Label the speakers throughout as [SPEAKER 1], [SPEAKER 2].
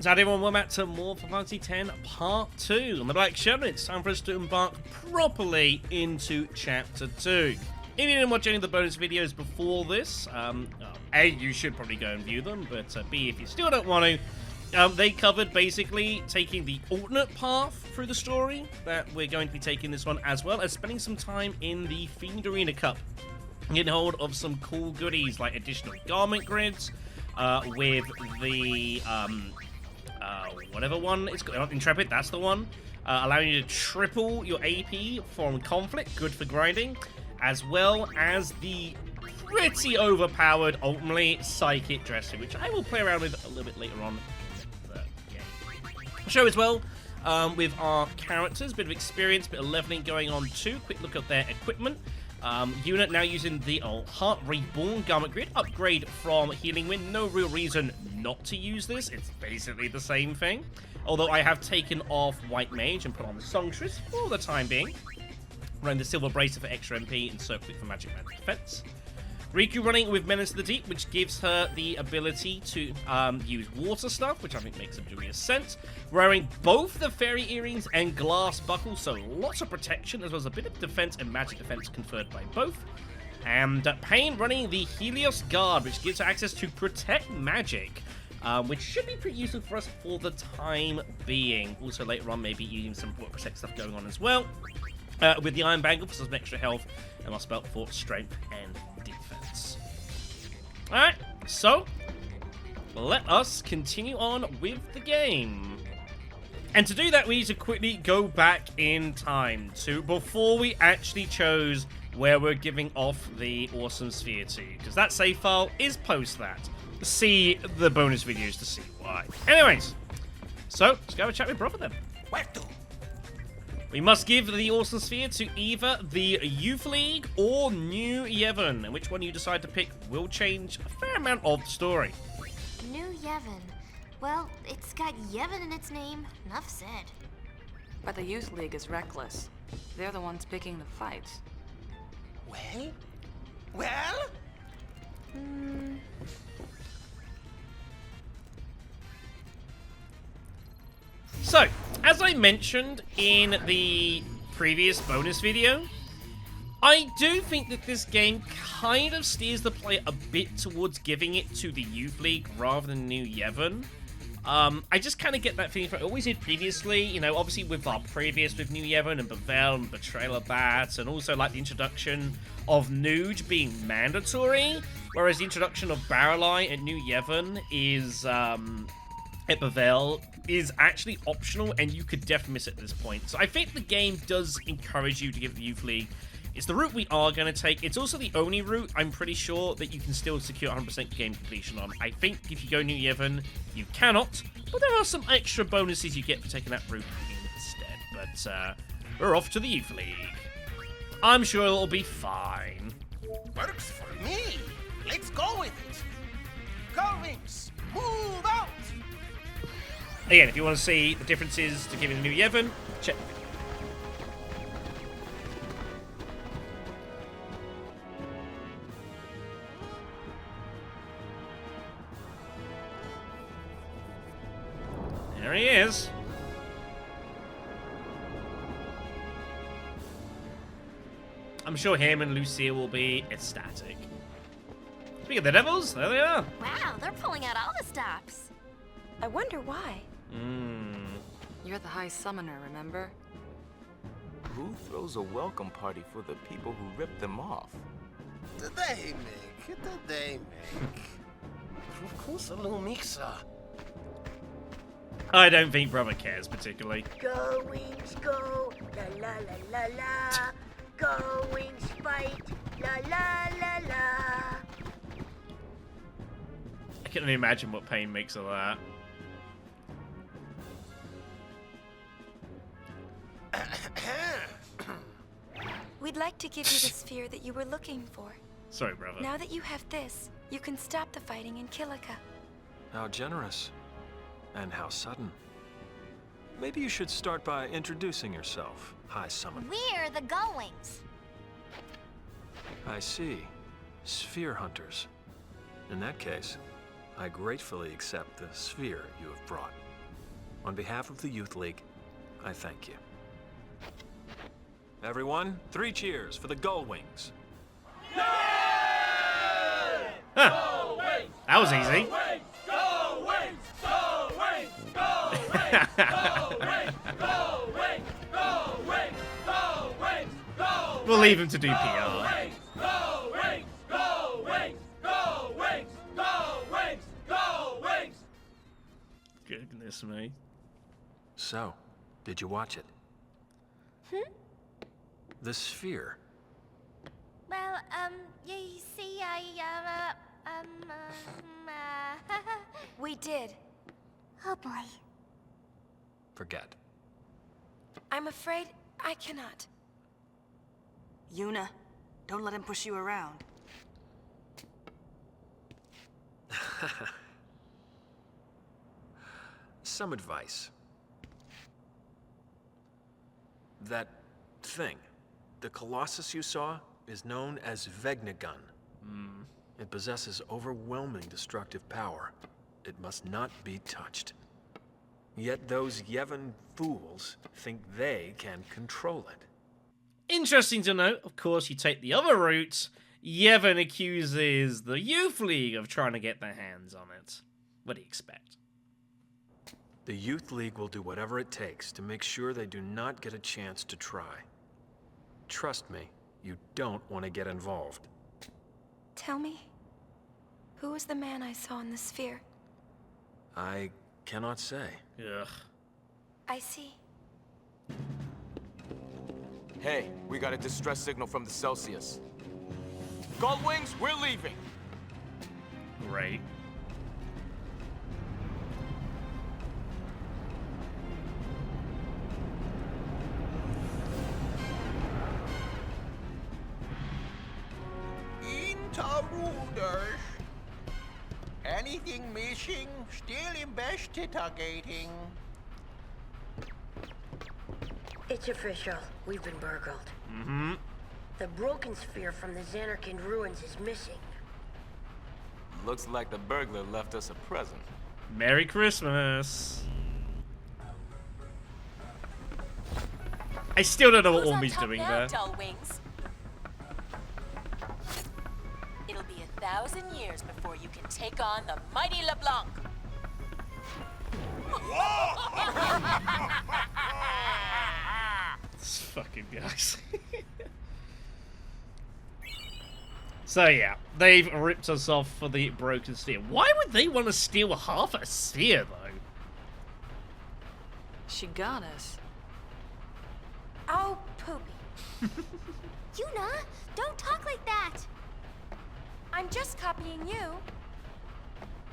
[SPEAKER 1] So everyone, welcome back to more Final Fantasy X Part 2 on the Black Shadow. It's time for us to embark properly into Chapter 2. If you didn't watch any of the bonus videos before this, A, you should probably go and view them, but B, if you still don't want to, they covered basically taking the alternate path through the story that we're going to be taking this one, as well as spending some time in the Fiend Arena Cup, getting hold of some cool goodies like additional garment grids, with the whatever one it's got, Intrepid, that's the one, allowing you to triple your AP from conflict, good for grinding, as well as the pretty overpowered, ultimately, psychic dressing, which I will play around with a little bit later on in the game. Show as well, with our characters, bit of experience, bit of leveling going on too. Quick look at their equipment. Yuna now using the Heart Reborn Garment Grid, upgrade from Healing Wind. No real reason not to use this, it's basically the same thing. Although I have taken off White Mage and put on the Songstress for the time being. Running the Silver Bracer for extra MP and Circlet for Magic Man defense. Riku running with Menace to the Deep, which gives her the ability to use water stuff, which I think makes some dubious sense. Wearing both the Fairy Earrings and Glass Buckle, so lots of protection, as well as a bit of defense and magic defense conferred by both. And Paine running the Helios Guard, which gives her access to Protect Magic, which should be pretty useful for us for the time being. Also later on, maybe using some Protect stuff going on as well. With the Iron Bangle for some extra health, and our spell for strength and defense. Alright, so let us continue on with the game. And to do that, we need to quickly go back in time to before we actually chose where we're giving off the awesome sphere to, because that save file is post that. See the bonus videos to see why. Anyways, so let's go have a chat with brother then.
[SPEAKER 2] Where to?
[SPEAKER 1] We must give the awesome sphere to either the Youth League or New Yevon, and which one you decide to pick will change a fair amount of the story.
[SPEAKER 3] New Yevon. Well, it's got Yevon in its name. Enough said.
[SPEAKER 4] But the Youth League is reckless. They're the ones picking the fights.
[SPEAKER 2] Well? Well?
[SPEAKER 1] So, as I mentioned in the previous bonus video, I do think that this game kind of steers the player a bit towards giving it to the Youth League rather than New Yevon. I just kind of get that feeling from it. I always did previously, you know, obviously with our previous with New Yevon and Bevel and Betrayal of Bat, and also like the introduction of Nooj being mandatory, whereas the introduction of Barreleye and New Yevon is, at Bevel is actually optional, and you could definitely miss it at this point. So I think the game does encourage you to give the Youth League. It's the route we are going to take. It's also the only route, I'm pretty sure, that you can still secure 100% game completion on. I think if you go New Yevon, you cannot, but there are some extra bonuses you get for taking that route instead. But we're off to the Youth League. I'm sure it'll be fine.
[SPEAKER 2] Works for me. Let's go with it. Gullwings, move out!
[SPEAKER 1] Again, if you want to see the differences to giving the New Yevon, check the video. There he is. I'm sure him and Lucia will be ecstatic. Speaking of the devils, there they are.
[SPEAKER 3] Wow, they're pulling out all the stops.
[SPEAKER 5] I wonder why.
[SPEAKER 4] You're the High Summoner, remember?
[SPEAKER 6] Who throws a welcome party for the people who ripped them off?
[SPEAKER 2] Did they make? Did they make? Of course, a little mixer.
[SPEAKER 1] I don't think Brother cares particularly.
[SPEAKER 7] Go wings go, la la la la la. Go wings fight, la la la la.
[SPEAKER 1] I can only imagine what Paine makes of that.
[SPEAKER 5] We'd like to give you the sphere that you were looking for.
[SPEAKER 1] Sorry, brother.
[SPEAKER 5] Now that you have this, you can stop the fighting in Kilika.
[SPEAKER 8] How generous. And how sudden. Maybe you should start by introducing yourself, High Summoner.
[SPEAKER 3] We're the Gullwings.
[SPEAKER 8] I see. Sphere hunters. In that case, I gratefully accept the sphere you have brought. On behalf of the Youth League, I thank you. Everyone, 3 cheers for the Gullwings.
[SPEAKER 1] Huh. That was easy. We'll leave him to do PR. Goodness me.
[SPEAKER 8] So, did you watch it? The sphere.
[SPEAKER 3] Well, you see,
[SPEAKER 5] We did.
[SPEAKER 3] oh boy.
[SPEAKER 8] Forget.
[SPEAKER 5] I'm afraid I cannot.
[SPEAKER 4] Yuna, don't let him push you around.
[SPEAKER 8] Some advice. That thing, the Colossus you saw, is known as Vegnagun. It possesses overwhelming destructive power. It must not be touched. Yet those Yevon fools think they can control it.
[SPEAKER 1] Interesting to note, of course, you take the other route. Yevon accuses the Youth League of trying to get their hands on it. What do you expect?
[SPEAKER 8] The Youth League will do whatever it takes to make sure they do not get a chance to try. Trust me, you don't want to get involved.
[SPEAKER 5] Tell me, who was the man I saw in the sphere?
[SPEAKER 8] I cannot say.
[SPEAKER 1] Ugh.
[SPEAKER 5] I see.
[SPEAKER 6] Hey, we got a distress signal from the Celsius. Gullwings, we're leaving.
[SPEAKER 1] Great.
[SPEAKER 2] Interruders. Anything missing? Still investigating.
[SPEAKER 7] It's official. We've been burgled. The broken sphere from the Xanarkand ruins is missing.
[SPEAKER 6] Looks like the burglar left us a present.
[SPEAKER 1] Merry Christmas. I still don't know what Ormy's doing there.
[SPEAKER 9] Gullwings? It'll be 1,000 years before you can take on the mighty LeBlanc.
[SPEAKER 1] These fucking guys. So yeah, they've ripped us off for the broken sphere. Why would they want to steal half a sphere, though?
[SPEAKER 4] She got us.
[SPEAKER 5] Oh, poopy.
[SPEAKER 3] Yuna, don't talk like that.
[SPEAKER 5] I'm just copying you.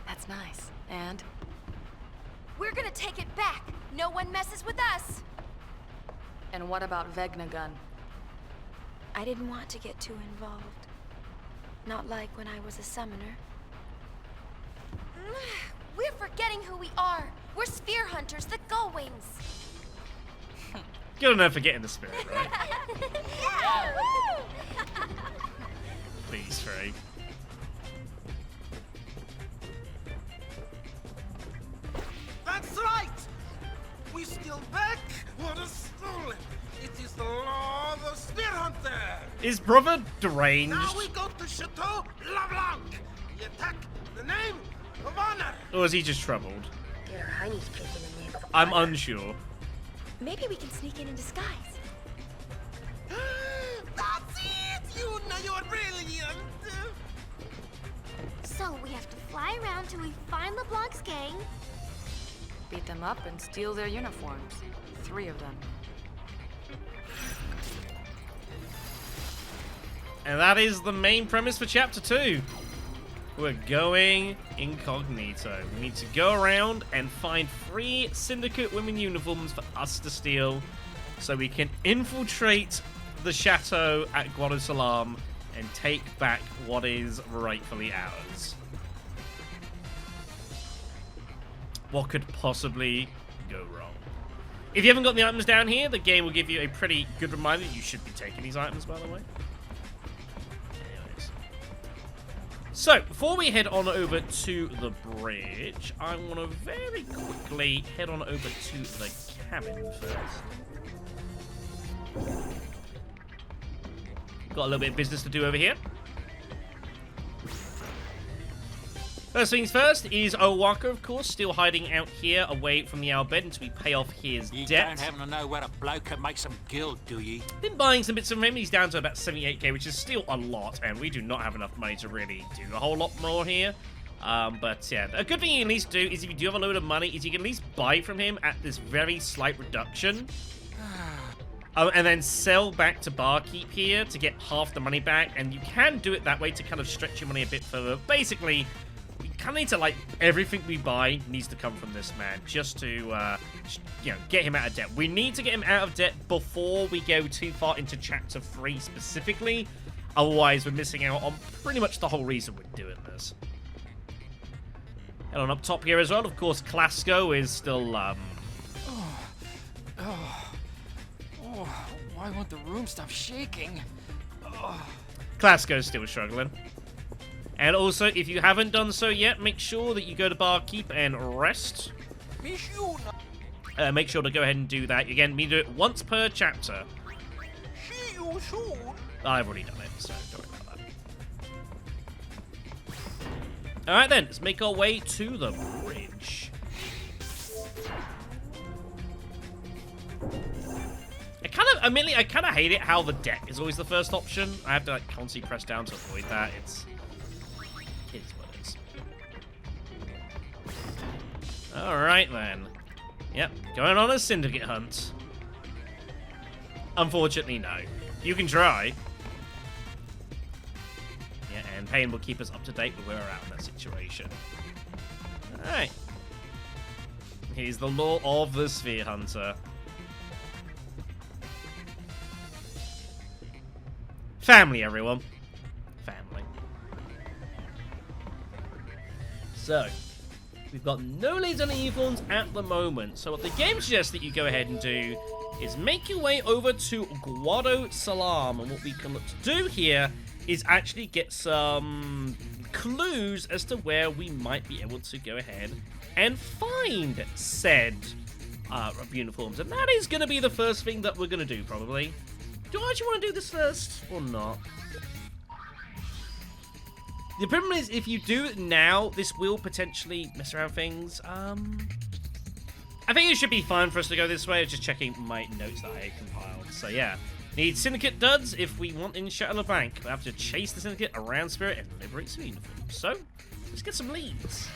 [SPEAKER 4] That's nice. And?
[SPEAKER 5] We're gonna take it back. No one messes with us.
[SPEAKER 4] And what about Vegnagun?
[SPEAKER 5] I didn't want to get too involved. Not like when I was a summoner. We're forgetting who we are. We're sphere hunters, the Gullwings.
[SPEAKER 1] Good enough for getting the spirit, right? Please, Craig.
[SPEAKER 2] That's right! We steal back what is stolen. It is the law of the Spear Hunter.
[SPEAKER 1] Is brother deranged?
[SPEAKER 2] Now we go to Chateau LeBlanc. We attack in the name of honor.
[SPEAKER 1] Or is he just troubled?
[SPEAKER 7] Get our heinies kicked in the name of
[SPEAKER 1] I'm
[SPEAKER 7] honor.
[SPEAKER 1] unsure.
[SPEAKER 5] Maybe we can sneak in disguise.
[SPEAKER 2] That's it! Yuna, you're brilliant!
[SPEAKER 3] So we have to fly around till we find LeBlanc's gang.
[SPEAKER 4] Beat them up and steal their uniforms. 3 of them.
[SPEAKER 1] And that is the main premise for Chapter 2. We're going incognito. We need to go around and find 3 Syndicate women uniforms for us to steal so we can infiltrate the chateau at Guadalsalam and take back what is rightfully ours. What could possibly go wrong? If you haven't got the items down here, the game will give you a pretty good reminder that you should be taking these items, by the way. Anyways. So, before we head on over to the bridge, I want to very quickly head on over to the cabin first. Got a little bit of business to do over here. First things first is Owaka, of course, still hiding out here away from the Albed until we pay off his debt.
[SPEAKER 10] You don't happen to know where a bloke can make some guild, do ye?
[SPEAKER 1] Been buying some bits from him. He's down to about 78k, which is still a lot, and we do not have enough money to really do a whole lot more here. But yeah, a good thing you can at least do is if you do have a load of money, is you can at least buy from him at this very slight reduction. And then sell back to Barkeep here to get half the money back, and you can do it that way to kind of stretch your money a bit further. Basically, we kind of need to, like, everything we buy needs to come from this man just to, you know, get him out of debt. We need to get him out of debt before we go too far into Chapter 3 specifically. Otherwise, we're missing out on pretty much the whole reason we're doing this. And on up top here as well, of course, Klasko is still,
[SPEAKER 10] Why won't the room stop shaking?
[SPEAKER 1] Klasko's still struggling. And also, if you haven't done so yet, make sure that you go to Barkeep and rest. Make sure to go ahead and do that. Again, we do it once per chapter. I've already done it, so don't worry about that. Alright then, let's make our way to the bridge. I kind of hate it how the deck is always the first option. I have to, like, constantly press down to avoid that. It is what it is. Alright then. Yep, going on a syndicate hunt. Unfortunately, no. You can try. Yeah, and Paine will keep us up to date with where we're at in that situation. Alright. Here's the law of the Sphere Hunter. Family, everyone. Family. So, we've got no leads on the Yevons at the moment. So what the game suggests that you go ahead and do is make your way over to Guado Salam. And what we can look to do here is actually get some clues as to where we might be able to go ahead and find said uniforms. And that is going to be the first thing that we're going to do, probably. Do I actually want to do this first, or not? The problem is, if you do it now, this will potentially mess around things. I think it should be fine for us to go this way. I'm just checking my notes that I compiled. So yeah, need Syndicate duds if we want in Shadow Bank. We have to chase the Syndicate around Spirit and liberate some uniforms. So, let's get some leads.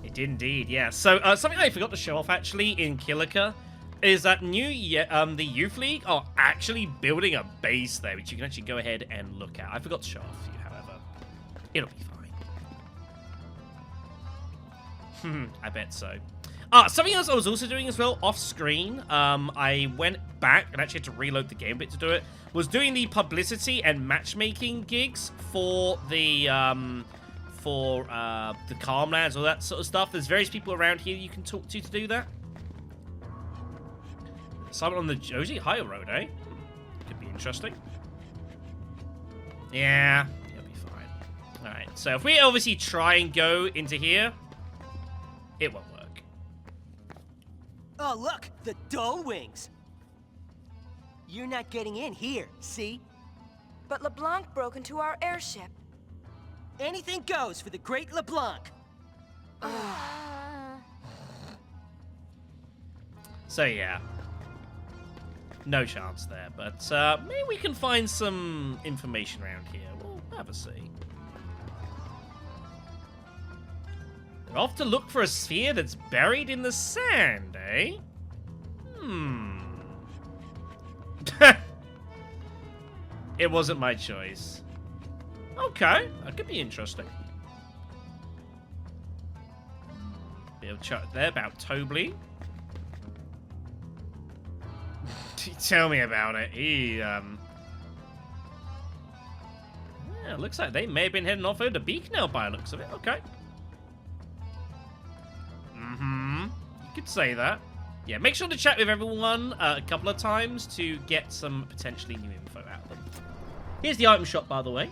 [SPEAKER 1] It did indeed, yeah. So, something I forgot to show off, actually, in Kilika is that the Youth League are actually building a base there, which you can actually go ahead and look at. I forgot to show off to you, however. It'll be fine. I bet so. Something else I was also doing as well, off-screen, I went back and actually had to reload the game bit to do it, was doing the publicity and matchmaking gigs for the Calmlands, all that sort of stuff. There's various people around here you can talk to do that. Someone on the Josie Higher Road, eh? Could be interesting. Yeah, it'll be fine. Alright, so if we obviously try and go into here, it won't work.
[SPEAKER 11] Oh, look! The Gullwings! You're not getting in here, see?
[SPEAKER 5] But LeBlanc broke into our airship.
[SPEAKER 11] Anything goes for the great LeBlanc.
[SPEAKER 1] So yeah, no chance there, but maybe we can find some information around here. We'll have a see. We're off to look for a sphere that's buried in the sand, eh? It wasn't my choice. Okay, that could be interesting. Bit of chat there about Tobley. Tell me about it. Yeah, looks like they may have been heading off over to Beak now by the looks of it. Okay. You could say that. Yeah, make sure to chat with everyone a couple of times to get some potentially new info out of them. Here's the item shop, by the way.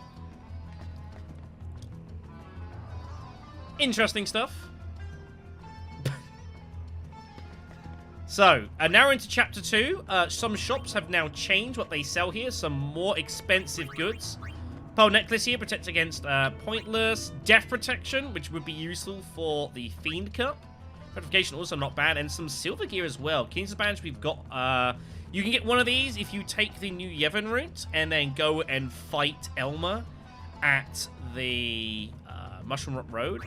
[SPEAKER 1] Interesting stuff. So, now we're into Chapter 2. Some shops have now changed what they sell here. Some more expensive goods. Pearl necklace here protects against pointless death protection, which would be useful for the Fiend Cup. Fortification also not bad, and some silver gear as well. King's Advantage, we've got... you can get one of these if you take the new Yevon route and then go and fight Elmer at the Mushroom Rock Road.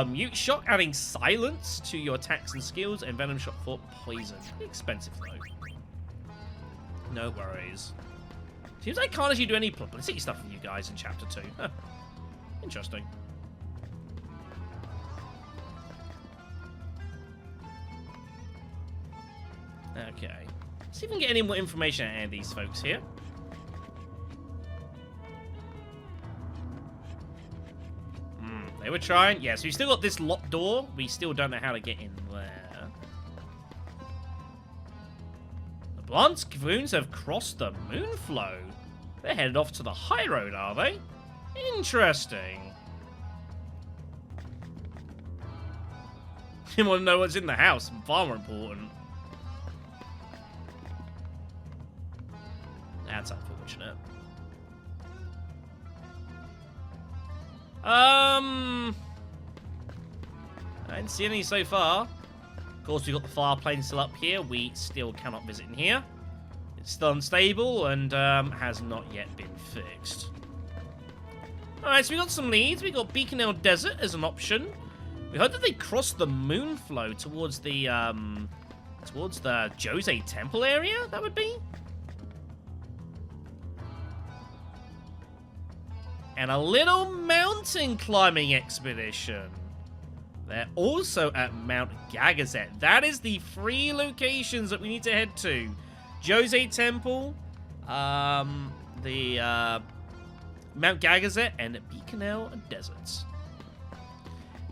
[SPEAKER 1] Mute Shock adding silence to your attacks and skills, and Venom Shot for poison. Expensive though. No worries. Seems like I can't actually do any publicity stuff with you guys in Chapter 2. Huh. Interesting. Okay. Let's see if we can get any more information out of these folks here. They were trying. Yeah, so we still got this locked door. We still don't know how to get in there. The Blant's Gullwings have crossed the Moonflow. They're headed off to the high road, are they? Interesting. You want to know what's in the house? Far more important. That's unfortunate. I didn't see any so far. Of course, we've got the fire plane still up here. We still cannot visit in here. It's still unstable and has not yet been fixed. Alright, so we got some leads. We got Beacon Desert as an option. We heard that they crossed the Moonflow towards the Jose Temple area, that would be? And a little mountain climbing expedition. They're also at Mount Gagazet. That is the 3 locations that we need to head to. Jose Temple, the Mount Gagazet, and Beaconell Deserts.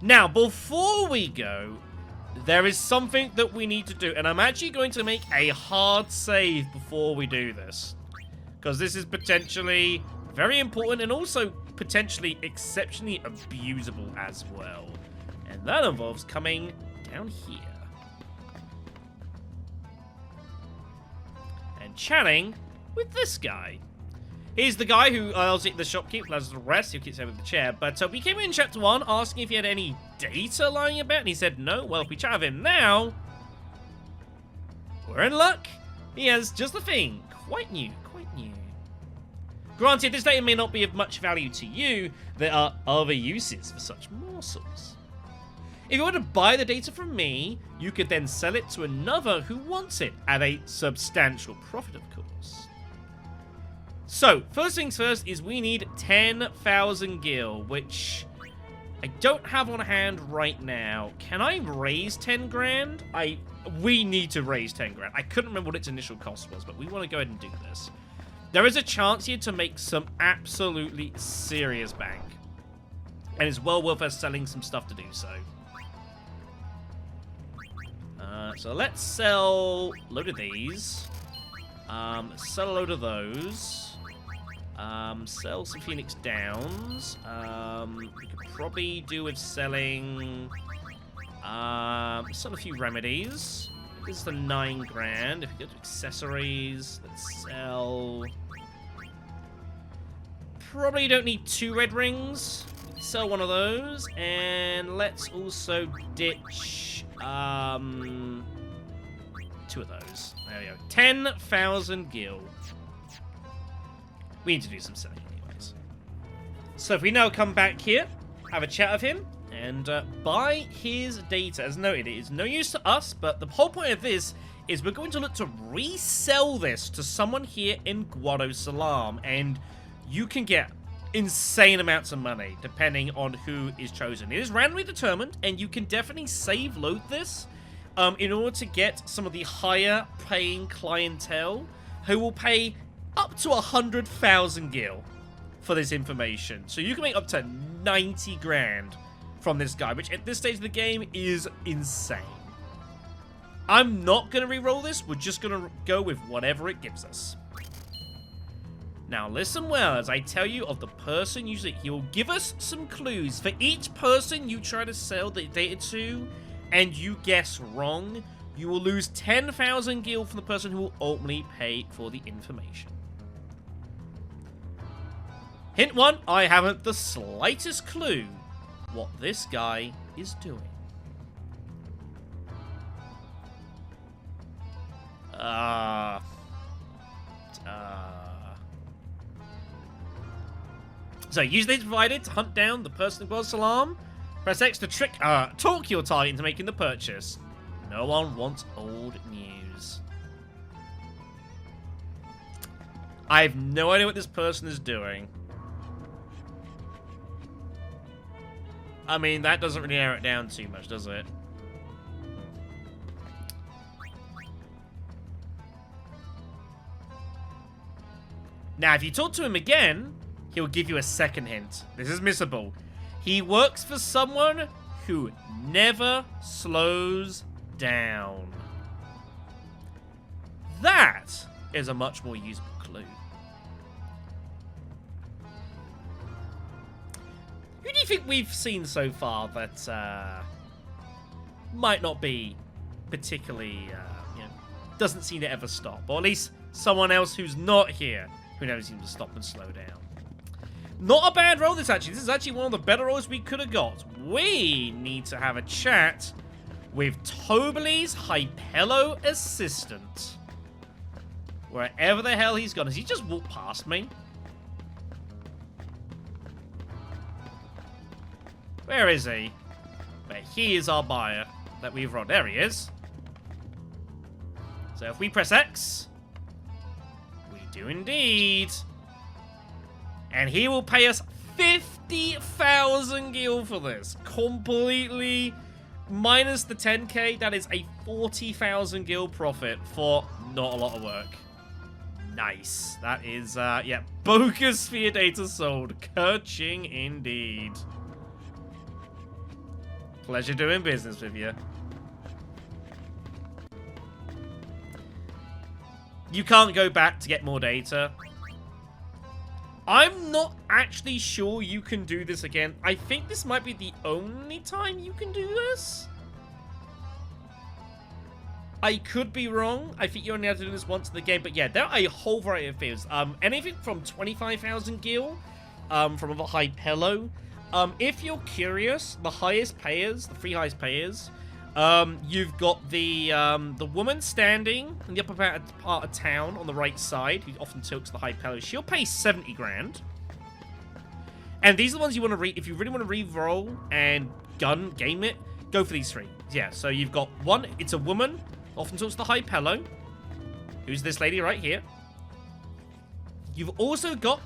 [SPEAKER 1] Now, before we go, there is something that we need to do. And I'm actually going to make a hard save before we do this. Because this is potentially very important and also potentially exceptionally abusable as well. And that involves coming down here. And chatting with this guy. He's the guy who, obviously, the shopkeep, as the rest, who keeps over the chair. But we came in Chapter 1 asking if he had any data lying about, and he said no. Well, if we chat with him now, we're in luck. He has just the thing. Quite new, quite new. Granted, this data may not be of much value to you. There are other uses for such morsels. If you want to buy the data from me, you could then sell it to another who wants it at a substantial profit, of course. So, first things first is we need 10,000 gil, which I don't have on hand right now. Can I raise 10 grand? We need to raise 10 grand. I couldn't remember what its initial cost was, but we want to go ahead and do this. There is a chance here to make some absolutely serious bank. And it's well worth us selling some stuff to do so. So let's sell a load of these. Sell a load of those. Sell some Phoenix Downs. We could probably do with selling... sell a few remedies. This is the 9 grand. If we go to accessories, let's sell... Probably don't need 2 red rings. Sell one of those. And let's also ditch 2 of those. There we go. 10,000 gil. We need to do some selling anyways. So if we now come back here, have a chat with him, and buy his data. As noted, it is no use to us, but the whole point of this is we're going to look to resell this to someone here in Guadalsalam, and you can get insane amounts of money depending on who is chosen. It is randomly determined, and you can definitely save load this in order to get some of the higher paying clientele who will pay up to 100,000 gil for this information. So you can make up to 90 grand from this guy, which at this stage of the game is insane. I'm not going to re-roll this. We're just going to go with whatever it gives us. Now, listen well as I tell you of the person usually. He will give us some clues. For each person you try to sell the data to and you guess wrong, you will lose 10,000 gil from the person who will ultimately pay for the information. Hint 1, I haven't the slightest clue what this guy is doing. So use the data provided to hunt down the person who was alarm. Press X to talk your target into making the purchase. No one wants old news. I have no idea what this person is doing. I mean, that doesn't really narrow it down too much, does it? Now, if you talk to him again, he'll give you a second hint. This is missable. He works for someone who never slows down. That is a much more usable clue. Who do you think we've seen so far that might not be particularly, doesn't seem to ever stop? Or at least someone else who's not here who never seems to stop and slow down. Not a bad roll, this actually. This is actually one of the better rolls we could have got. We need to have a chat with Tobaley's Hypello assistant. Wherever the hell he's gone. Has he just walked past me? Where is he? But he is our buyer that we've rolled. There he is. So if we press X, we do indeed. And he will pay us 50,000 gil for this. Completely minus the 10k. That is a 40,000 gil profit for not a lot of work. Nice. That is, yeah, bogus sphere data sold. Kerching indeed. Pleasure doing business with you. You can't go back to get more data. I'm not actually sure you can do this again. I think this might be the only time you can do this. I could be wrong. I think you only have to do this once in the game. But yeah, there are a whole variety of fields. Anything from 25,000 gil from other Hypello. If you're curious, the highest payers, the 3 highest payers, you've got the woman standing in the upper part of town on the right side, who often tilts the Hypello. She'll pay 70 grand. And these are the ones you want to read. If you really want to re-roll and game it, go for these 3. Yeah, so you've got one, it's a woman, often tilts the Hypello, who's this lady right here. You've also got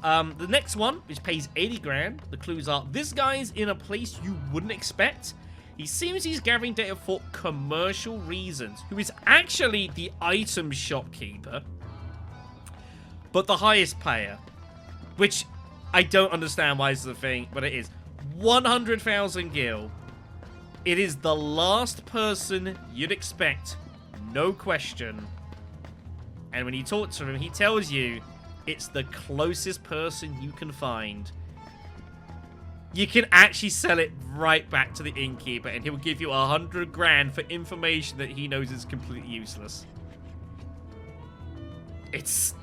[SPEAKER 1] the next one, which pays 80 grand. The clues are, this guy's in a place you wouldn't expect. He seems he's gathering data for commercial reasons, who is actually the item shopkeeper, but the highest payer, which I don't understand why this is a thing, but it is. 100,000 gil. It is the last person you'd expect, no question. And when you talk to him, he tells you it's the closest person you can find. You can actually sell it right back to the innkeeper, and he'll give you 100 grand for information that he knows is completely useless. It's...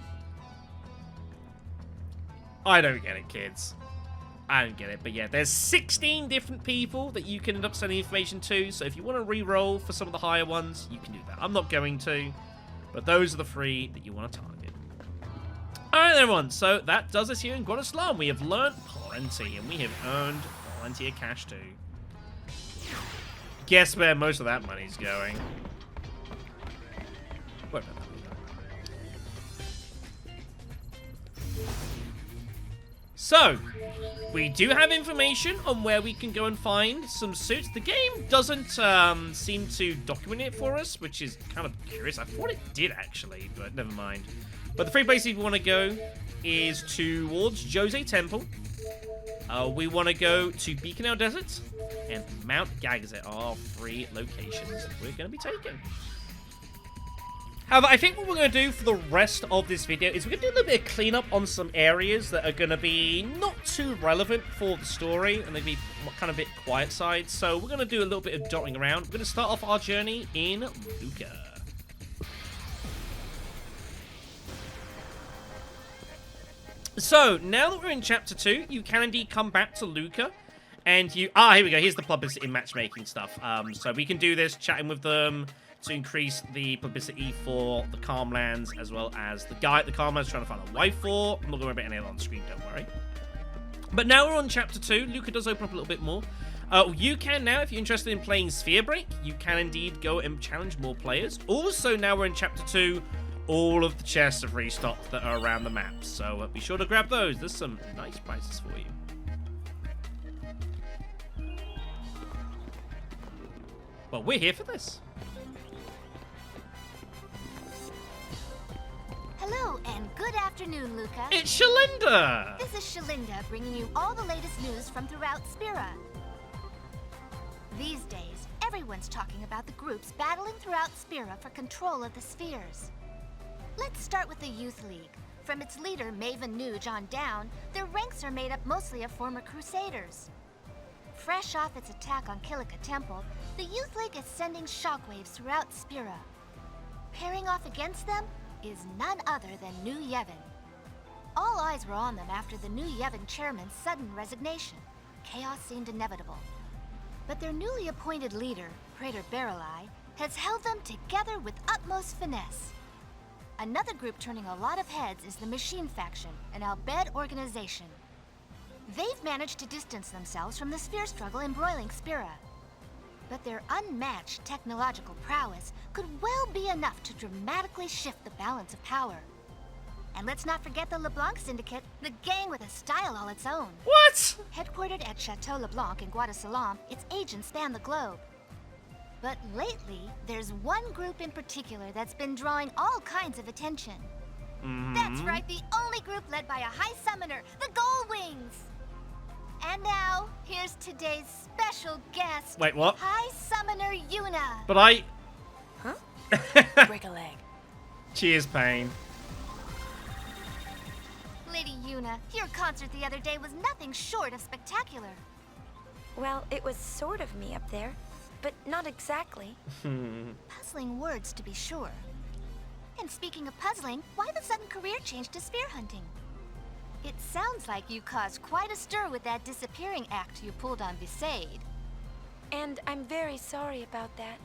[SPEAKER 1] I don't get it, kids. I don't get it. But yeah, there's 16 different people that you can end up sending information to, so if you want to re-roll for some of the higher ones, you can do that. I'm not going to, but those are the 3 that you want to target. Alright everyone, so that does us here in Guadalajara. We have learned plenty, and we have earned plenty of cash too. Guess where most of that money's going. Where about that? So, we do have information on where we can go and find some suits. The game doesn't seem to document it for us, which is kind of curious. I thought it did actually, but never mind. But the 3 places we want to go is towards Jose Temple. we want to go to Beacon Desert and Mount Gagazet are 3 locations that we're going to be taking. However, I think what we're going to do for the rest of this video is we're going to do a little bit of cleanup on some areas that are going to be not too relevant for the story, and they'd be kind of a bit quiet side. So we're going to do a little bit of dotting around. We're going to start off our journey in Luca. So, now that we're in Chapter 2, you can indeed come back to Luca, and you... here we go, here's the publicity matchmaking stuff. So we can do this, chatting with them, to increase the publicity for the Calmlands, as well as the guy at the Calmlands trying to find a wife for. I'm not going to worry about any of that on the screen, don't worry. But now we're on Chapter 2, Luca does open up a little bit more. You can now, if you're interested in playing Sphere Break, you can indeed go and challenge more players. Also, now we're in Chapter 2, all of the chests have restocked that are around the map, so be sure to grab those. There's some nice prices for you. Well, we're here for this.
[SPEAKER 3] Hello and good afternoon, Luca.
[SPEAKER 1] It's Shalinda!
[SPEAKER 3] This is Shalinda bringing you all the latest news from throughout Spira. These days, everyone's talking about the groups battling throughout Spira for control of the spheres. Let's start with the Youth League. From its leader, Mevyn Nooj, on down, their ranks are made up mostly of former Crusaders. Fresh off its attack on Kilika Temple, the Youth League is sending shockwaves throughout Spira. Pairing off against them is none other than New Yevon. All eyes were on them after the new Yevon chairman's sudden resignation. Chaos seemed inevitable. But their newly appointed leader, Praetor Barrelai, has held them together with utmost finesse. Another group turning a lot of heads is the Machine Faction, an Albed organization. They've managed to distance themselves from the sphere struggle embroiling Spira. But their unmatched technological prowess could well be enough to dramatically shift the balance of power. And let's not forget the LeBlanc Syndicate, the gang with a style all its own.
[SPEAKER 1] What?
[SPEAKER 3] Headquartered at Chateau LeBlanc in Guadalcanal, its agents span the globe. But lately, there's one group in particular that's been drawing all kinds of attention. That's right, the only group led by a high summoner, the Gullwings! And now, here's today's special guest.
[SPEAKER 1] Wait, what?
[SPEAKER 3] High Summoner Yuna.
[SPEAKER 1] But I...
[SPEAKER 9] Huh? Break a leg.
[SPEAKER 1] Cheers, Paine.
[SPEAKER 3] Lady Yuna, your concert the other day was nothing short of spectacular.
[SPEAKER 5] Well, it was sort of me up there, but not exactly.
[SPEAKER 3] Puzzling words, to be sure. And speaking of puzzling, why the sudden career change to spear hunting? It sounds like you caused quite a stir with that disappearing act you pulled on Besaid.
[SPEAKER 5] And I'm very sorry about that.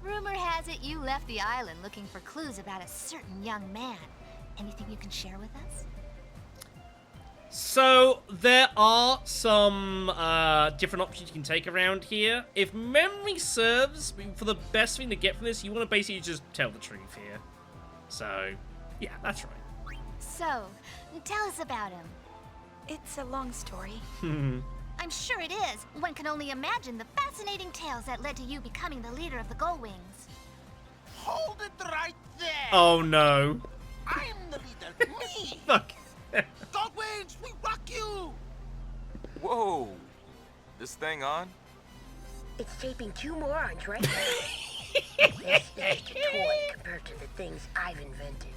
[SPEAKER 3] Rumor has it you left the island looking for clues about a certain young man. Anything you can share with us?
[SPEAKER 1] So, there are some different options you can take around here. If memory serves, for the best thing to get from this, you want to basically just tell the truth here. So, yeah, that's right.
[SPEAKER 3] So, tell us about him.
[SPEAKER 5] It's a long story.
[SPEAKER 3] I'm sure it is. One can only imagine the fascinating tales that led to you becoming the leader of the Gullwings.
[SPEAKER 2] Hold it right there!
[SPEAKER 1] Oh, no.
[SPEAKER 2] I'm the leader, me!
[SPEAKER 1] Fuck.
[SPEAKER 2] Gullwings, we rock you!
[SPEAKER 6] Whoa! This thing on?
[SPEAKER 7] It's shaping 2 morons, right? This is just a toy compared to the things I've invented.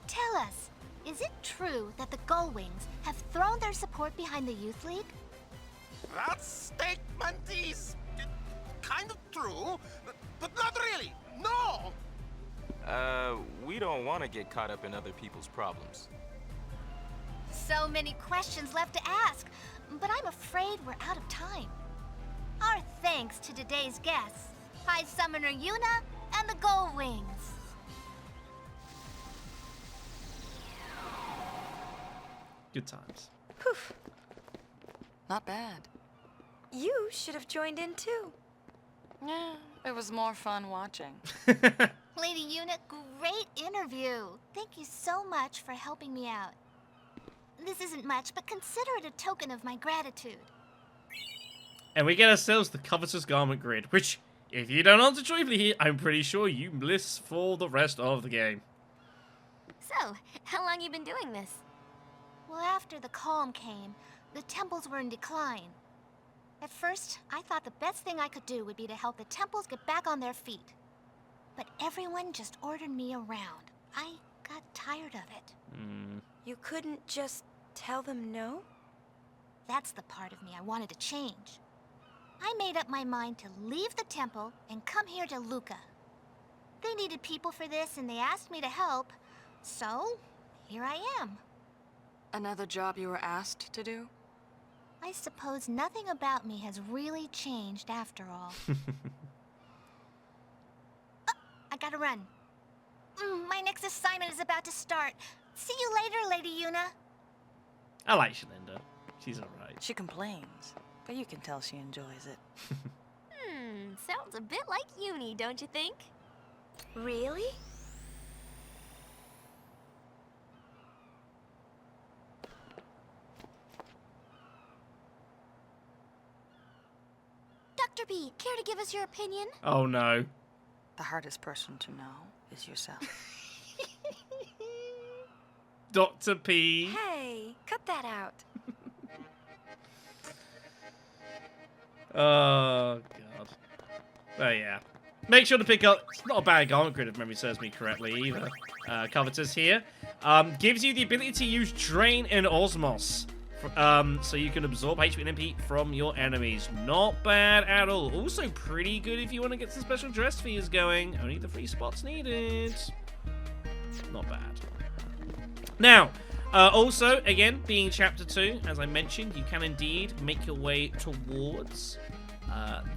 [SPEAKER 3] Tell us, is it true that the Gullwings have thrown their support behind the Youth League?
[SPEAKER 2] That statement is kind of true, but not really. No!
[SPEAKER 6] We don't want to get caught up in other people's problems.
[SPEAKER 3] So many questions left to ask, but I'm afraid we're out of time. Our thanks to today's guests, High Summoner Yuna and the Gullwings.
[SPEAKER 1] Good times.
[SPEAKER 4] Poof. Not bad.
[SPEAKER 5] You should have joined in too.
[SPEAKER 4] Yeah, it was more fun watching.
[SPEAKER 3] Lady Yuna, great interview. Thank you so much for helping me out. This isn't much, but consider it a token of my gratitude.
[SPEAKER 1] And we get ourselves the Covetous Garment Grid, which, if you don't answer truthfully here, I'm pretty sure you miss for the rest of the game.
[SPEAKER 3] So, how long you been doing this? Well, after the calm came, The temples were in decline. At first, I thought the best thing I could do would be to help the temples get back on their feet. But everyone just ordered me around. I got tired of it.
[SPEAKER 5] You couldn't just tell them no?
[SPEAKER 3] That's the part of me I wanted to change. I made up my mind to leave the temple and come here to Luca. They needed people for this and they asked me to help, so here I am.
[SPEAKER 4] Another job you were asked to do?
[SPEAKER 3] I suppose nothing about me has really changed after all. I gotta run. My next assignment is about to start. See you later, Lady Yuna.
[SPEAKER 1] I like Shalinda. She's alright.
[SPEAKER 9] She complains, but you can tell she enjoys it.
[SPEAKER 3] Sounds a bit like Uni, don't you think?
[SPEAKER 5] Really?
[SPEAKER 3] Dr. B, care to give us your opinion?
[SPEAKER 1] Oh no.
[SPEAKER 9] The hardest person to know is yourself.
[SPEAKER 1] Dr. P.
[SPEAKER 5] Hey, cut that out.
[SPEAKER 1] Oh, God. Oh, yeah. Make sure to pick up... It's not a bad garment grid if memory serves me correctly either. Covetous here. Gives you the ability to use Drain and Osmos. So you can absorb HP and MP from your enemies. Not bad at all. Also pretty good if you want to get some special dress fears going. Only the 3 spots needed. Not bad. Now, also, again, being Chapter 2, as I mentioned, you can indeed make your way towards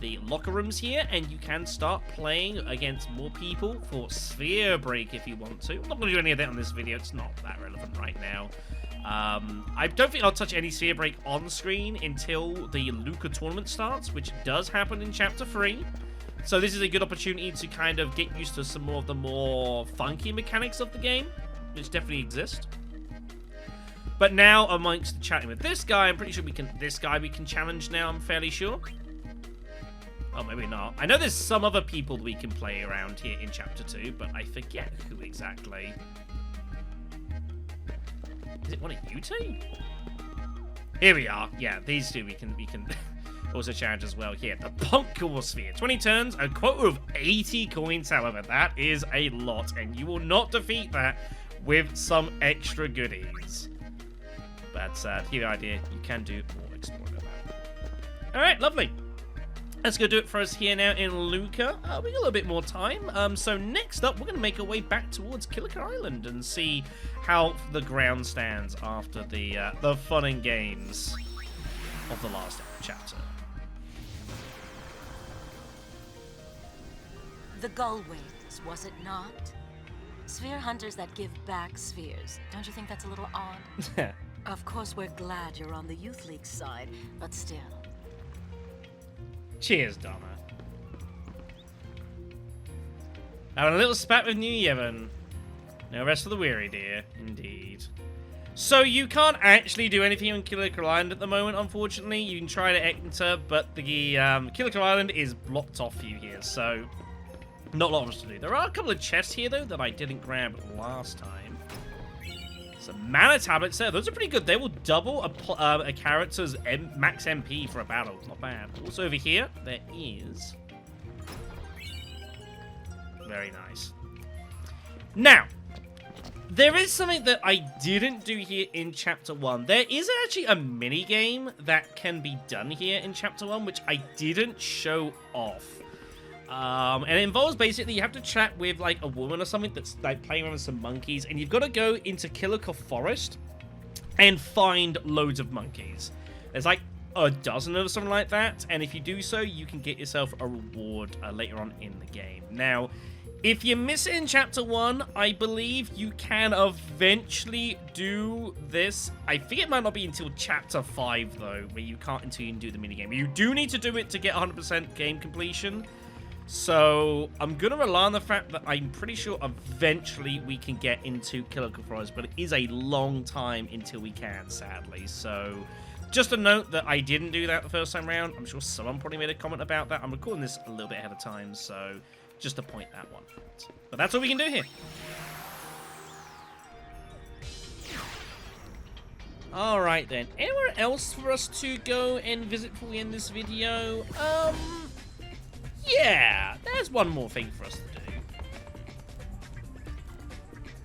[SPEAKER 1] the locker rooms here, and you can start playing against more people for Sphere Break if you want to. I'm not going to do any of that on this video. It's not that relevant right now. I don't think I'll touch any Sphere Break on screen until the Luca tournament starts, which does happen in Chapter 3. So this is a good opportunity to kind of get used to some more of the more funky mechanics of the game, which definitely exist. But now, amongst chatting with this guy, I'm pretty sure we can challenge now, I'm fairly sure. Oh, maybe not. I know there's some other people we can play around here in Chapter 2, but I forget who exactly. Is it one of you two? Here we are. Yeah, these two we can also challenge as well here. The Punk Core Sphere. 20 turns, a quota of 80 coins, however. That is a lot, and you will not defeat that with some extra goodies. But here the idea, you can do more exploring of that. Alright, lovely. That's going to do it for us here now in Luca. We got a little bit more time. So next up, we're going to make our way back towards Killiker Island and see how the ground stands after the fun and games of the last chapter.
[SPEAKER 9] The Gullwings, was it not? Sphere hunters that give back spheres. Don't you think that's a little odd? Of course, we're glad you're on the Youth League side, but still.
[SPEAKER 1] Cheers, Donna. Having a little spat with new Yevon. No rest for the weary, dear. Indeed. So you can't actually do anything on Killiker Island at the moment, unfortunately. You can try to enter, but the Killiker Island is blocked off for you here, so not a lot of us to do. There are a couple of chests here, though, that I didn't grab last time. Some mana tablets there. Those are pretty good. They will double a character's max MP for a battle. Not bad. Also over here, there is... Very nice. Now, there is something that I didn't do here in Chapter 1. There is actually a mini-game that can be done here in Chapter 1, which I didn't show off. And it involves basically you have to chat with like a woman or something that's like playing around with some monkeys, and you've got to go into Killiker Forest and find loads of monkeys. There's like a dozen or something like that, and if you do so, you can get yourself a reward later on in the game. Now, if you miss it in Chapter 1, I believe you can eventually do this. I think it might not be until Chapter 5, though, where you can't until you can do the minigame. You do need to do it to get 100% game completion. So, I'm going to rely on the fact that I'm pretty sure eventually we can get into Killiker Forest, but it is a long time until we can, sadly. So, just a note that I didn't do that the first time around. I'm sure someone probably made a comment about that. I'm recording this a little bit ahead of time, so just to point that one out. But that's all we can do here. Alright then. Anywhere else for us to go and visit before we end this video? Yeah, there's one more thing for us to do.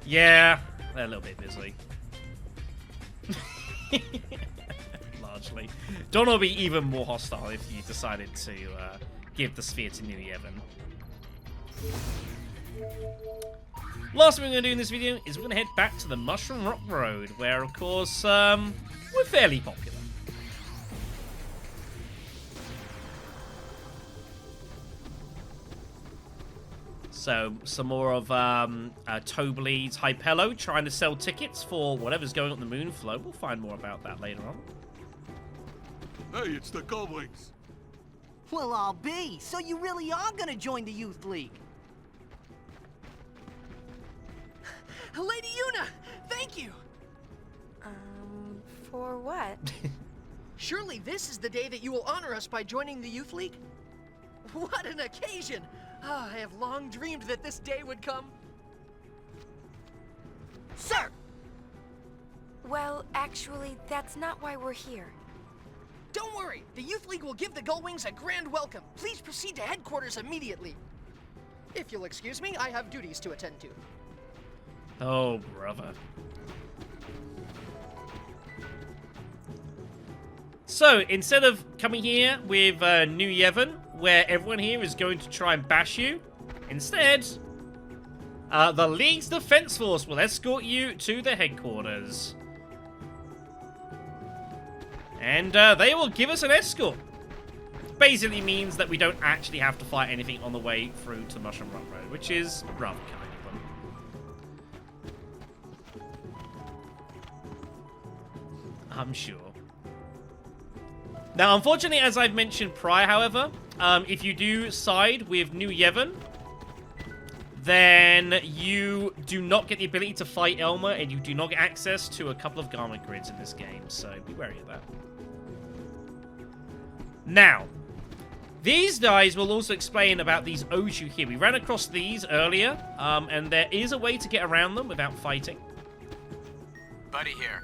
[SPEAKER 1] Yeah, they're a little bit busy. Largely. Dawn will be even more hostile if you decided to give the sphere to New Yevon. Last thing we're going to do in this video is we're going to head back to the Mushroom Rock Road, where, of course, we're fairly popular. So, some more of Tobleed's Hypello trying to sell tickets for whatever's going on the Moonflow. We'll find more about that later on.
[SPEAKER 2] Hey, it's the Gullwings.
[SPEAKER 11] Well, I'll be. So you really are gonna join the Youth League? Lady Yuna, thank you!
[SPEAKER 5] For what?
[SPEAKER 11] Surely this is the day that you will honor us by joining the Youth League? What an occasion! Ah, I have long dreamed that this day would come. Sir!
[SPEAKER 5] Well, actually, that's not why we're here.
[SPEAKER 11] Don't worry, the Youth League will give the Gullwings a grand welcome. Please proceed to headquarters immediately. If you'll excuse me, I have duties to attend to.
[SPEAKER 1] Oh, brother. So, instead of coming here with New Yevon, where everyone here is going to try and bash you, instead, the League's Defense Force will escort you to the headquarters. And they will give us an escort. Basically means that we don't actually have to fight anything on the way through to Mushroom Rock Road, which is rather kind of them. I'm sure. Now, unfortunately, as I've mentioned prior, however, if you do side with New Yevon, then you do not get the ability to fight Elmer, and you do not get access to a couple of garment grids in this game, so be wary of that. Now, these guys will also explain about these Oju here. We ran across these earlier, and there is a way to get around them without fighting.
[SPEAKER 6] Buddy here.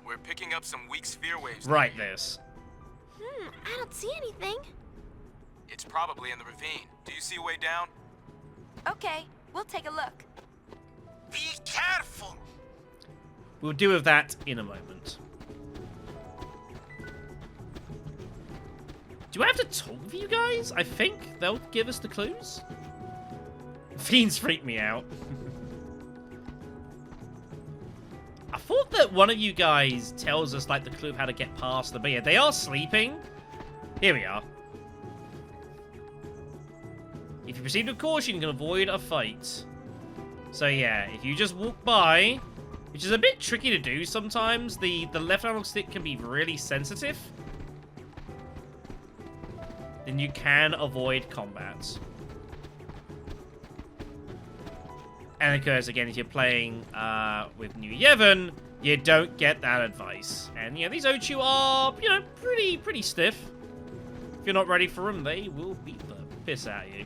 [SPEAKER 6] We're picking up some weak sphere waves.
[SPEAKER 1] Right, this.
[SPEAKER 3] I don't see anything.
[SPEAKER 6] It's probably in the ravine. Do you see a way down?
[SPEAKER 5] Okay, we'll take a look.
[SPEAKER 2] Be careful.
[SPEAKER 1] We'll deal with that in a moment. Do I have to talk with you guys? I think they'll give us the clues. Fiends freak me out. I thought that one of you guys tells us, like, the clue of how to get past them. But yeah, they are sleeping. Here we are. If you proceed with caution, you can avoid a fight. So yeah, if you just walk by, which is a bit tricky to do sometimes, the left analog stick can be really sensitive, then you can avoid combat. And of course, again, if you're playing with New Yevon, you don't get that advice. And yeah, these Ochu are, you know, pretty stiff. If you're not ready for them, they will beat the piss out of you.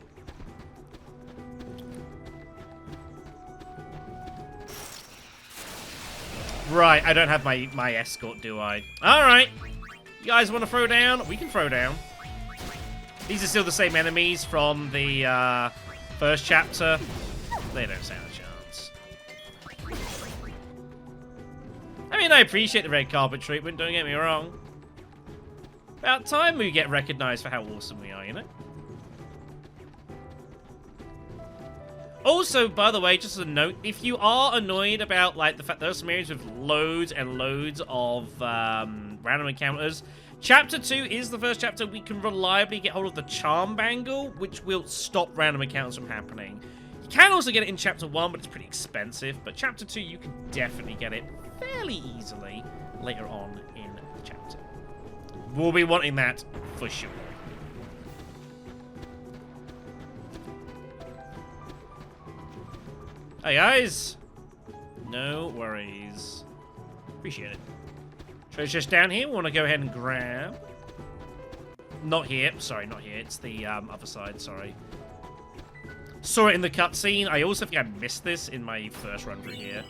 [SPEAKER 1] Right, I don't have my escort, do I? Alright. You guys want to throw down? We can throw down. These are still the same enemies from the first chapter. They don't stand a chance. I mean, I appreciate the red carpet treatment, don't get me wrong. About time we get recognized for how awesome we are, you know? Also, by the way, just as a note, if you are annoyed about, like, the fact there are some areas with loads and loads of random encounters, Chapter 2 is the first chapter we can reliably get hold of the Charm Bangle, which will stop random encounters from happening. You can also get it in Chapter 1, but it's pretty expensive. But Chapter 2, you can definitely get it fairly easily later on in the chapter. We'll be wanting that for sure. Hey guys! No worries. Appreciate it. Treasure's down here. We want to go ahead and grab. Not here. Sorry, not here. It's the other side. Sorry. Saw it in the cutscene. I also think I missed this in my first run through here.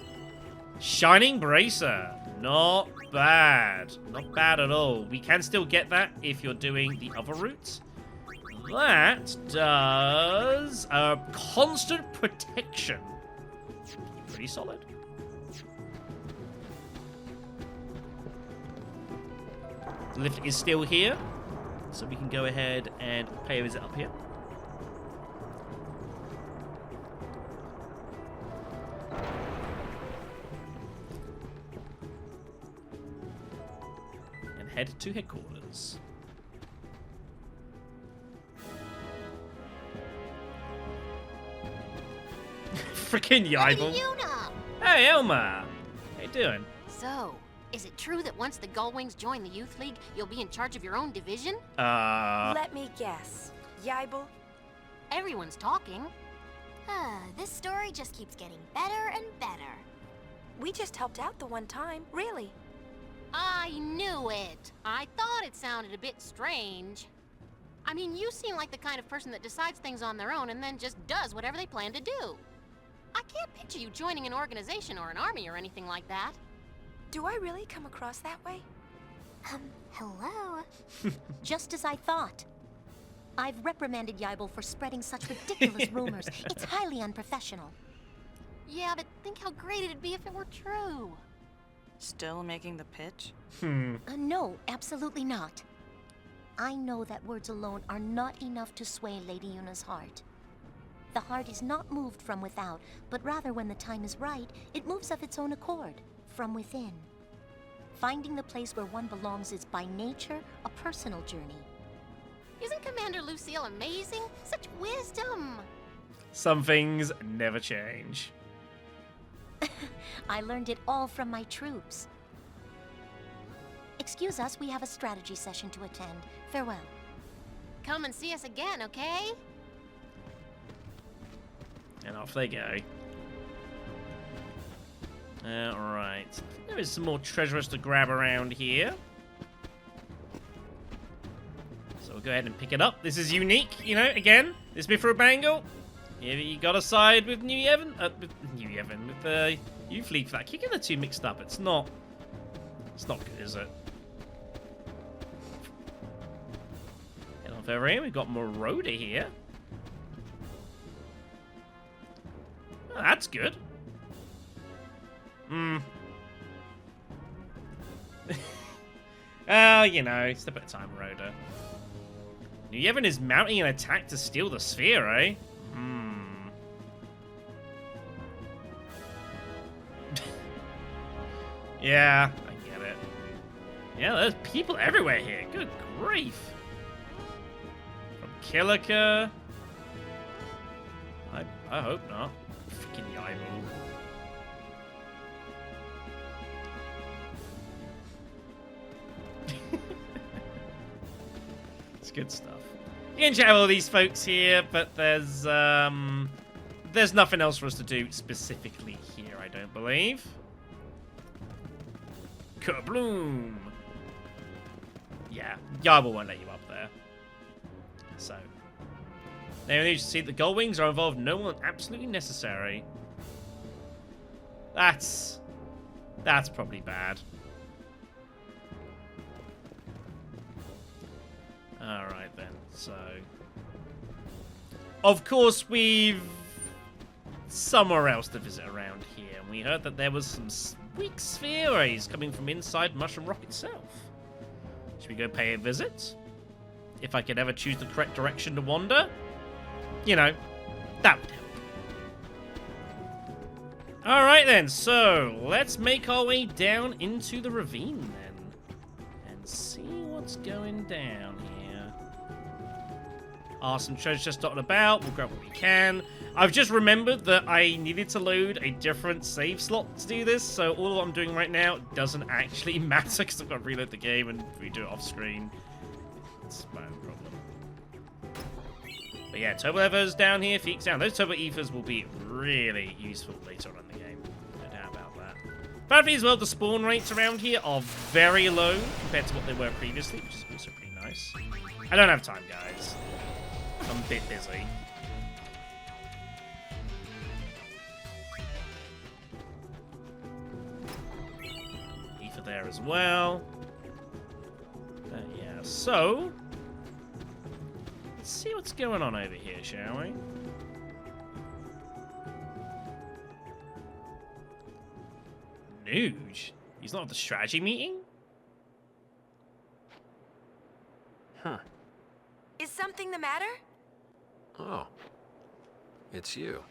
[SPEAKER 1] Shining Bracer. Not bad. Not bad at all. We can still get that if you're doing the other routes. That does constant protection. Pretty solid. The lift is still here, so we can go ahead and pay a visit up here. And head to headquarters. Freaking Yevon.
[SPEAKER 3] Yuna!
[SPEAKER 1] Hey, Elma. How you doing?
[SPEAKER 12] So, is it true that once the Gullwings join the Youth League, you'll be in charge of your own division?
[SPEAKER 5] Let me guess. Yibel?
[SPEAKER 12] Everyone's talking.
[SPEAKER 3] This story just keeps getting better and better.
[SPEAKER 5] We just helped out the one time, really.
[SPEAKER 12] I knew it. I thought it sounded a bit strange. I mean, you seem like the kind of person that decides things on their own and then just does whatever they plan to do. I can't picture you joining an organization or an army or anything like that.
[SPEAKER 5] Do I really come across that way?
[SPEAKER 3] Hello?
[SPEAKER 9] Just as I thought. I've reprimanded Yibel for spreading such ridiculous rumors. It's highly unprofessional.
[SPEAKER 12] Yeah, but think how great it'd be if it were true.
[SPEAKER 4] Still making the pitch?
[SPEAKER 9] No, absolutely not. I know that words alone are not enough to sway Lady Yuna's heart. The heart is not moved from without, but rather when the time is right, it moves of its own accord, from within. Finding the place where one belongs is by nature a personal journey.
[SPEAKER 12] Isn't Commander Lucille amazing? Such wisdom!
[SPEAKER 1] Some things never change.
[SPEAKER 9] I learned it all from my troops. Excuse us, we have a strategy session to attend. Farewell.
[SPEAKER 12] Come and see us again, okay?
[SPEAKER 1] And off they go. Alright. There is some more treasures to grab around here. So we'll go ahead and pick it up. This is unique, you know, again. This bit for a bangle. You gotta side with Yevon. With the Youth League for that. Keep getting the two mixed up. It's not good, is it? Head off over here. We've got Marauder here. Oh, that's good. You know, step at a time, Marauder. Yevon is mounting an attack to steal the sphere, eh? Yeah, I get it. Yeah, there's people everywhere here. Good grief. From Killiker. I hope not. Freaking Yivon. It's good stuff. You can chat with all these folks here, but there's nothing else for us to do specifically here, I don't believe. Kabloom! Yeah, Yibel won't let you up there. So. Now you need to see the Gullwings are involved. No one absolutely necessary. That's probably bad. Alright then, so. Of course, we've somewhere else to visit around here. And we heard that there was some weak sphere rays coming from inside Mushroom Rock itself. Should we go pay a visit? If I could ever choose the correct direction to wander? You know, that would help. Alright then, so let's make our way down into the ravine then. And see what's going down here. Some treasure just dotted about. We'll grab what we can. I've just remembered that I needed to load a different save slot to do this, so all I'm doing right now doesn't actually matter because I've got to reload the game and redo it off screen. It's my own problem. But yeah, Turbo Levers down here, Feeks down. Those Turbo Ethers will be really useful later on in the game. No doubt about that. Apparently as well, the spawn rates around here are very low compared to what they were previously, which is also pretty nice. I don't have time, guys. I'm a bit busy. there as well. Yeah, so let's see what's going on over here, shall we? Nooj? He's not at the strategy meeting?
[SPEAKER 8] Huh.
[SPEAKER 5] Is something the matter?
[SPEAKER 8] Oh. It's you.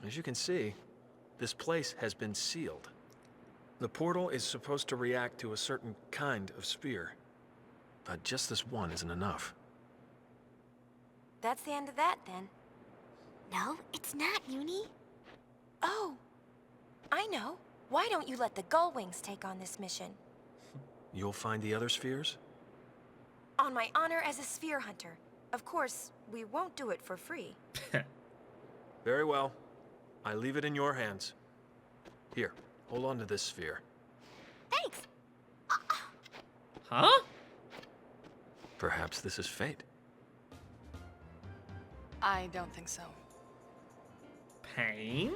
[SPEAKER 8] As you can see, this place has been sealed. The portal is supposed to react to a certain kind of spear. But just this one isn't enough.
[SPEAKER 5] That's the end of that, then.
[SPEAKER 9] No, it's not, Uni.
[SPEAKER 5] Oh, I know. Why don't you let the Gullwings take on this mission?
[SPEAKER 8] You'll find the other spheres?
[SPEAKER 5] On my honor as a sphere hunter. Of course, we won't do it for free.
[SPEAKER 8] Very well. I leave it in your hands. Here, hold on to this sphere.
[SPEAKER 9] Thanks.
[SPEAKER 1] Huh?
[SPEAKER 8] Perhaps this is fate.
[SPEAKER 4] I don't think so.
[SPEAKER 1] Paine?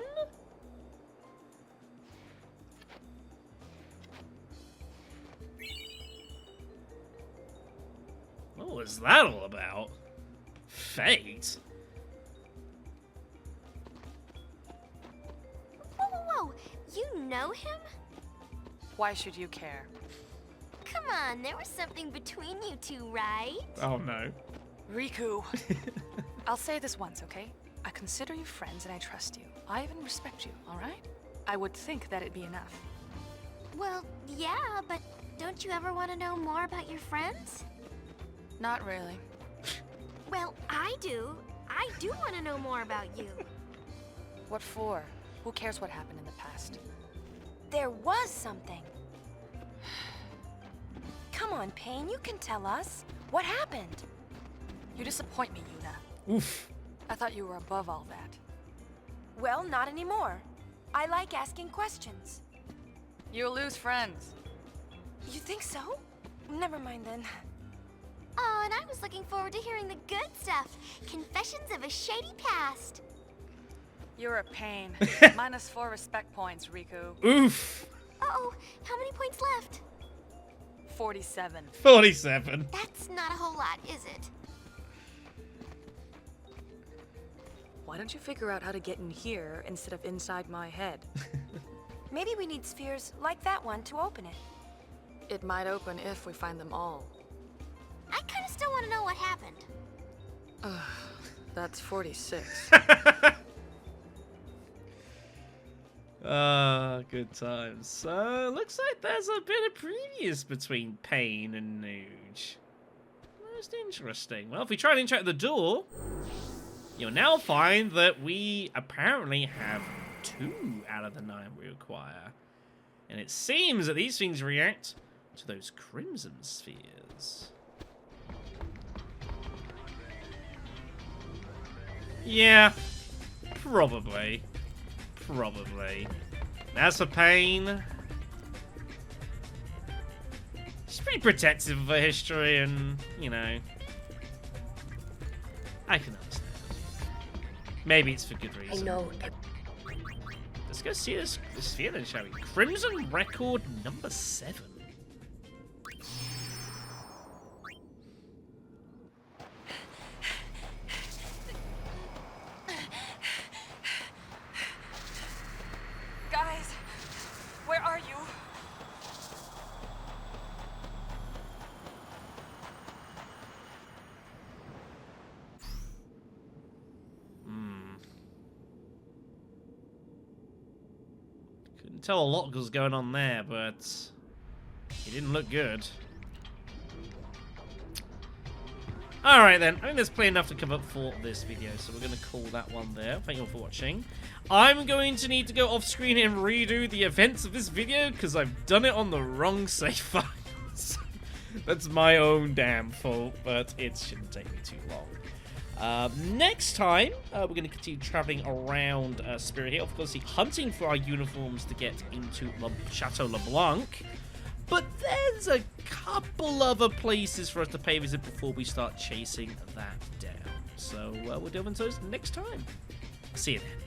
[SPEAKER 1] What was that all about? Fate?
[SPEAKER 9] Whoa, whoa, whoa. You know him?
[SPEAKER 4] Why should you care?
[SPEAKER 9] Come on, there was something between you two, right?
[SPEAKER 1] Oh no.
[SPEAKER 4] Riku. I'll say this once, okay? I consider you friends and I trust you. I even respect you, all right? I would think that it'd be enough.
[SPEAKER 9] Well, yeah, but don't you ever want to know more about your friends?
[SPEAKER 4] Not really.
[SPEAKER 9] Well, I do. I do want to know more about you.
[SPEAKER 4] What for? Who cares what happened in the past?
[SPEAKER 5] There was something. Come on, Paine, you can tell us. What happened?
[SPEAKER 4] You disappoint me, Yuna.
[SPEAKER 1] Oof.
[SPEAKER 4] I thought you were above all that.
[SPEAKER 5] Well, not anymore. I like asking questions.
[SPEAKER 4] You'll lose friends.
[SPEAKER 5] You think so? Never mind then.
[SPEAKER 9] Oh, and I was looking forward to hearing the good stuff. Confessions of a shady past.
[SPEAKER 4] You're a pain. -4 respect points, Riku.
[SPEAKER 1] Oof.
[SPEAKER 9] Uh-oh, how many points left?
[SPEAKER 4] 47.
[SPEAKER 1] 47.
[SPEAKER 9] That's not a whole lot, is it?
[SPEAKER 4] Why don't you figure out how to get in here instead of inside my head?
[SPEAKER 5] Maybe we need spheres like that one to open it.
[SPEAKER 4] It might open if we find them all.
[SPEAKER 9] I kind of still want to know what happened.
[SPEAKER 4] That's 46.
[SPEAKER 1] Good times. So, looks like there's a bit of previous between Paine and Nooj. Most interesting. Well, if we try and interact with the door, you'll now find that we apparently have 2 out of the 9 we require. And it seems that these things react to those crimson spheres. Yeah, probably. Probably. As for Paine, she's pretty protective of her history and, you know, I can understand. Maybe it's for good reason.
[SPEAKER 7] I know.
[SPEAKER 1] Let's go see this sphere then, shall we? Crimson Record number 7.
[SPEAKER 4] Guys, where are you?
[SPEAKER 1] Couldn't tell a lot was going on there, but it didn't look good. Alright then, I think there's plenty enough to cover for this video, so we're going to call that one there. Thank you all for watching. I'm going to need to go off screen and redo the events of this video, because I've done it on the wrong save files. That's my own damn fault, but it shouldn't take me too long. Next time, we're going to continue traveling around Spirit Hill, of course, hunting for our uniforms to get into Chateau LeBlanc. But there's a couple other places for us to pay a visit before we start chasing that down. So we'll delve into those next time. See you then.